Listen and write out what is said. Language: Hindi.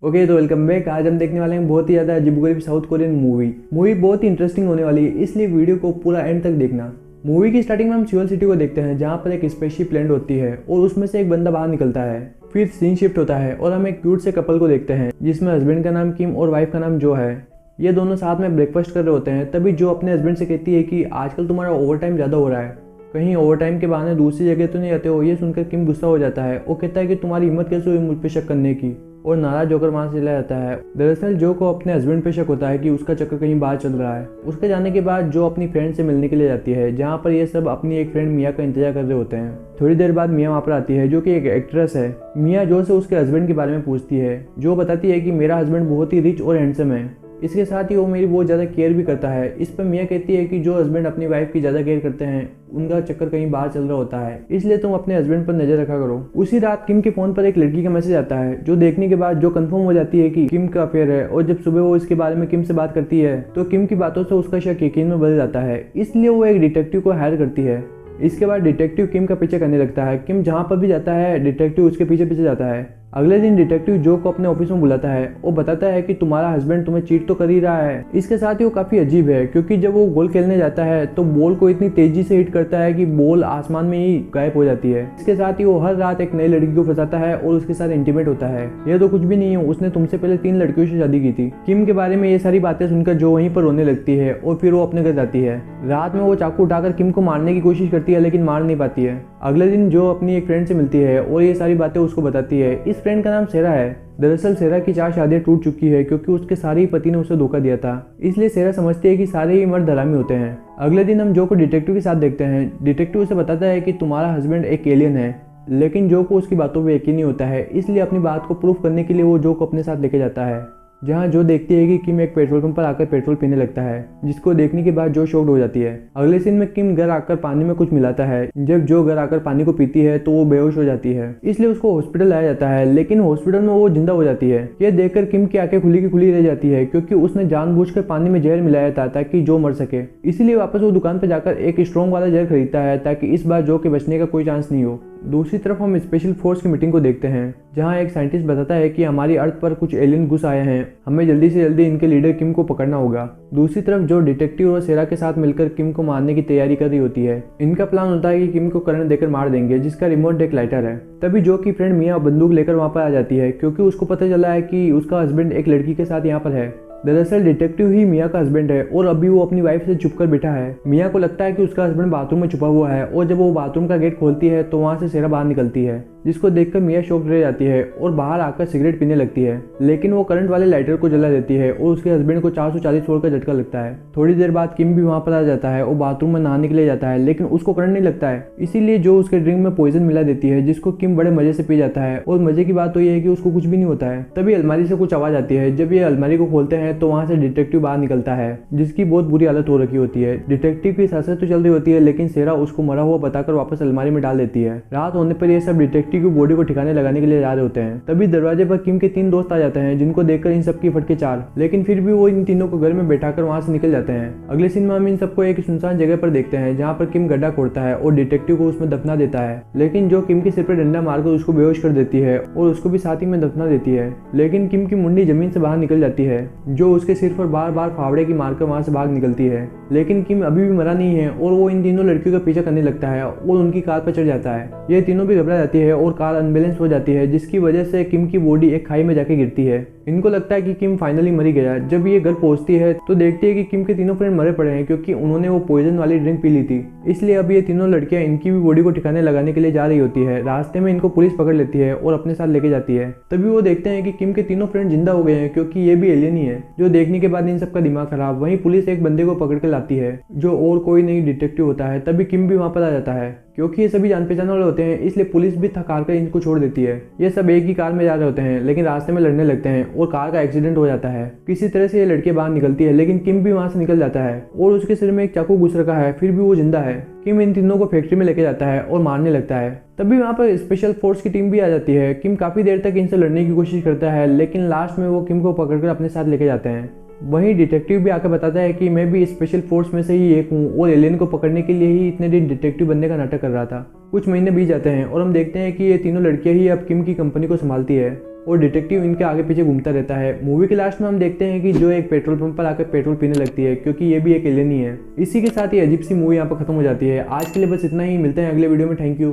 ओके तो वेलकम बैक। आज हम देखने वाले हैं बहुत ही ज़्यादा अजीबोगरीब साउथ कोरियन मूवी बहुत ही इंटरेस्टिंग होने वाली है, इसलिए वीडियो को पूरा एंड तक देखना। मूवी की स्टार्टिंग में हम सियोल सिटी को देखते हैं, जहाँ पर एक स्पेसशिप लैंड होती है और उसमें से एक बंदा बाहर निकलता है। फिर सीन शिफ्ट होता है और हम एक क्यूट से कपल को देखते हैं, जिसमें हस्बैंड का नाम किम और वाइफ का नाम जो है। ये दोनों साथ में ब्रेकफास्ट कर रहे होते हैं। तभी जो अपने हस्बैंड से कहती है कि आजकल तुम्हारा ओवर टाइम ज़्यादा हो रहा है, कहीं ओवर टाइम के बहाने दूसरी जगह तो नहीं जाते हो। ये सुनकर किम गुस्सा हो जाता है और कहता है कि तुम्हारी हिम्मत कैसे हुई मुझ पे शक करने की, और नाराज होकर वहां से चला जाता है। दरअसल जो को अपने हस्बैंड पे शक होता है कि उसका चक्कर कहीं बाहर चल रहा है। उसके जाने के बाद जो अपनी फ्रेंड से मिलने के लिए जाती है, जहाँ पर ये सब अपनी एक फ्रेंड मिया का इंतजार कर रहे होते हैं। थोड़ी देर बाद मिया वहाँ पर आती है, जो कि एक एक्ट्रेस है। मिया जो से उसके हस्बैंड के बारे में पूछती है। जो बताती है कि मेरा हस्बैंड बहुत ही रिच और हैंडसम है, इसके साथ ही वो मेरी बहुत ज़्यादा केयर भी करता है। इस पर मिया कहती है कि जो हस्बैंड अपनी वाइफ की ज़्यादा केयर करते हैं, उनका चक्कर कहीं बाहर चल रहा होता है, इसलिए तुम अपने हस्बैंड पर नजर रखा करो। उसी रात किम के फोन पर एक लड़की का मैसेज आता है, जो देखने के बाद जो कंफर्म हो जाती है कि किम का अफेयर है। और जब सुबह वो इसके बारे में किम से बात करती है, तो किम की बातों से उसका शक यकीन में बदल जाता है, इसलिए वो एक डिटेक्टिव को हायर करती है। इसके बाद डिटेक्टिव किम का पीछे करने लगता है। किम जहाँ पर भी जाता है, डिटेक्टिव उसके पीछे पीछे जाता है। अगले दिन डिटेक्टिव जो को अपने ऑफिस में बुलाता है और बताता है कि तुम्हारा हस्बैंड तुम्हें चीट तो कर ही रहा है। इसके साथ ही वो काफी अजीब है, क्योंकि जब वो बॉल खेलने जाता है तो बॉल को इतनी तेजी से हिट करता है कि बॉल आसमान में ही गायब हो जाती है। इसके साथ ही वो हर रात एक नई लड़की को फंसाता है और उसके साथ इंटीमेट होता है। ये तो कुछ भी नहीं है, उसने तुमसे पहले 3 लड़कियों से शादी की थी। किम के बारे में ये सारी बातें सुनकर जो वहीं पर रोने लगती है और फिर वो अपने घर जाती है। रात में वो चाकू उठाकर किम को मारने की कोशिश करती है, लेकिन मार नहीं पाती है। अगले दिन जो अपनी एक फ्रेंड से मिलती है और ये सारी बातें उसको बताती है। इस फ्रेंड का नाम सेरा है। दरअसल सेरा की 4 शादियां टूट चुकी है, क्योंकि उसके सारे ही पति ने उसे धोखा दिया था। इसलिए सेरा समझती है कि सारे ही मर्द हरामी होते हैं। अगले दिन हम जो को डिटेक्टिव के साथ देखते हैं। डिटेक्टिव उसे बताता है कि तुम्हारा हस्बैंड एक एलियन है, लेकिन जो को उसकी बातों पर यकीन नहीं होता है। इसलिए अपनी बात को प्रूफ करने के लिए वो जो को अपने साथ लेके जाता है, जहाँ जो देखती है कि किम एक पेट्रोल पंप पर आकर पेट्रोल पीने लगता है, जिसको देखने के बाद जो शॉक्ड हो जाती है। अगले सीन में किम घर आकर पानी में कुछ मिलाता है। जब जो घर आकर पानी को पीती है तो वो बेहोश हो जाती है, इसलिए उसको हॉस्पिटल लाया जाता है। लेकिन हॉस्पिटल में वो जिंदा हो जाती है। ये देखकर किम की आंखें खुली की खुली रह जाती है, क्योंकि उसने जानबूझकर पानी में जहर मिलाया था ताकि जो मर सके। इसीलिए वापस वो दुकान पर जाकर एक स्ट्रॉन्ग वाला जहर खरीदता है, ताकि इस बार जो के बचने का कोई चांस नहीं हो। दूसरी तरफ हम स्पेशल फोर्स की मीटिंग को देखते हैं, जहां एक साइंटिस्ट बताता है कि हमारी अर्थ पर कुछ एलियन घुस आए हैं, हमें जल्दी से जल्दी इनके लीडर किम को पकड़ना होगा। दूसरी तरफ जो डिटेक्टिव और सेरा के साथ मिलकर किम को मारने की तैयारी कर रही होती है। इनका प्लान होता है कि किम को करंट देकर मार देंगे, जिसका रिमोट एक लाइटर है। तभी जो की फ्रेंड मिया बंदूक लेकर वहां पर आ जाती है, क्योंकि उसको पता चला है कि उसका हस्बैंड एक लड़की के साथ यहाँ पर है। दरअसल डिटेक्टिव ही मिया का हस्बैंड है और अभी वो अपनी वाइफ से छुपकर बैठा है। मिया को लगता है कि उसका हस्बैंड बाथरूम में छुपा हुआ है, और जब वो बाथरूम का गेट खोलती है तो वहां से सेरा बाहर निकलती है, जिसको देखकर मिया शॉक रह जाती है और बाहर आकर सिगरेट पीने लगती है। लेकिन वो करंट वाले लाइटर को जला देती है और उसके हस्बैंड को 440 वोल्ट का झटका लगता है। थोड़ी देर बाद किम भी वहां पर आ जाता है और बाथरूम में नहाने के लिए जाता है, लेकिन उसको करंट नहीं लगता है। इसीलिए जो उसके ड्रिंक में पॉइजन मिला देती है, जिसको किम बड़े मजे से पी जाता है। और मजे की बात तो ये है कि उसको कुछ भी नहीं होता है। तभी अलमारी से कुछ आवाज आती है। जब ये अलमारी को खोलते हैं तो वहां से डिटेक्टिव बाहर निकलता है, जिसकी बहुत बुरी हालत हो रखी होती है। डिटेक्टिव की सांसें तो चल रही होती है, लेकिन सेरा उसको मरा हुआ बताकर वापस अलमारी में डाल देती है। रात होने पर ये सब डिटेक्टिव की बॉडी को ठिकाने लगाने के लिए जा रहे होते हैं। तभी दरवाजे पर किम के 3 दोस्त आ जाते हैं, जिनको देखकर इन सबकी फटके 4, लेकिन फिर भी वो इन तीनों को घर में बैठाकर वहां से निकल जाते हैं। अगले सीन में हम इन सबको एक सुनसान जगह पर देखते हैं, जहां पर किम गड्ढा खोदता है और डिटेक्टिव को उसमें दफना देता है। लेकिन जो किम के सिर पर डंडा मारकर उसको बेहोश कर देती है और उसको भी साथ ही में दफना देती है। लेकिन किम की मुंडी जमीन से बाहर निकल जाती है, जो उसके सिर पर बार बार फावड़े की मारकर वहां से भाग निकलती है। लेकिन किम अभी भी मरा नहीं है और वो इन तीनों लड़कियों का पीछा करने लगता है और उनकी कार पर चढ़ जाता है। ये तीनों भी घबरा जाती है और कार अनबैलेंस हो जाती है, जिसकी वजह से किम की बॉडी एक खाई में जाके गिरती है। इनको लगता है कि किम फाइनली मरी गया। जब ये घर पहुंचती है तो देखती है कि किम के तीनों फ्रेंड मरे पड़े हैं, क्योंकि उन्होंने वो पॉइजन वाली ड्रिंक पी ली थी। इसलिए अब ये तीनों लड़कियां इनकी भी बॉडी को ठिकाने लगाने के लिए जा रही होती है। रास्ते में इनको पुलिस पकड़ लेती है और अपने साथ लेके जाती है। तभी वो देखते हैं कि किम के तीनों फ्रेंड जिंदा हो गए हैं, क्योंकि ये भी एलियन ही है। जो देखने के बाद इन सबका दिमाग खराब। वहीं पुलिस एक बंदे को पकड़ के लाती है, जो और कोई नहीं डिटेक्टिव होता है। तभी किम भी वहां पर आ जाता है। क्योंकि ये सभी जान पहचान वाले होते हैं, इसलिए पुलिस भी थक हार कर इनको छोड़ देती है। ये सब एक ही कार में जा रहे होते हैं, लेकिन रास्ते में लड़ने लगते हैं और कार का एक्सीडेंट हो जाता है। किसी तरह से ये लड़की बाहर निकलती है, लेकिन किम भी वहां से निकल जाता है और उसके सिर में एक चाकू घुस रखा है, फिर भी वो जिंदा है। किम इन तीनों को फैक्ट्री में लेके जाता है और मारने लगता है। तभी वहाँ पर स्पेशल फोर्स की टीम भी आ जाती है। किम काफी देर तक इनसे लड़ने की कोशिश करता है, लेकिन लास्ट में वो किम को पकड़कर अपने साथ लेके जाते हैं। वहीं डिटेक्टिव भी आकर बताता है कि मैं भी स्पेशल फोर्स में से ही एक हूँ और एलियन को पकड़ने के लिए ही इतने दिन डिटेक्टिव बनने का नाटक कर रहा था। कुछ महीने बीत जाते हैं और हम देखते हैं कि ये तीनों लड़कियां ही अब किम की कंपनी को संभालती है और डिटेक्टिव इनके आगे पीछे घूमता रहता है। मूवी के लास्ट में हम देखते हैं कि जो एक पेट्रोल पंप पर आकर पेट्रोल पीने लगती है, क्योंकि ये भी एक एलियन ही है। इसी के साथ ये अजीब सी मूवी यहाँ पर खत्म हो जाती है। आज के लिए बस इतना ही, मिलते हैं अगले वीडियो में। Thank you.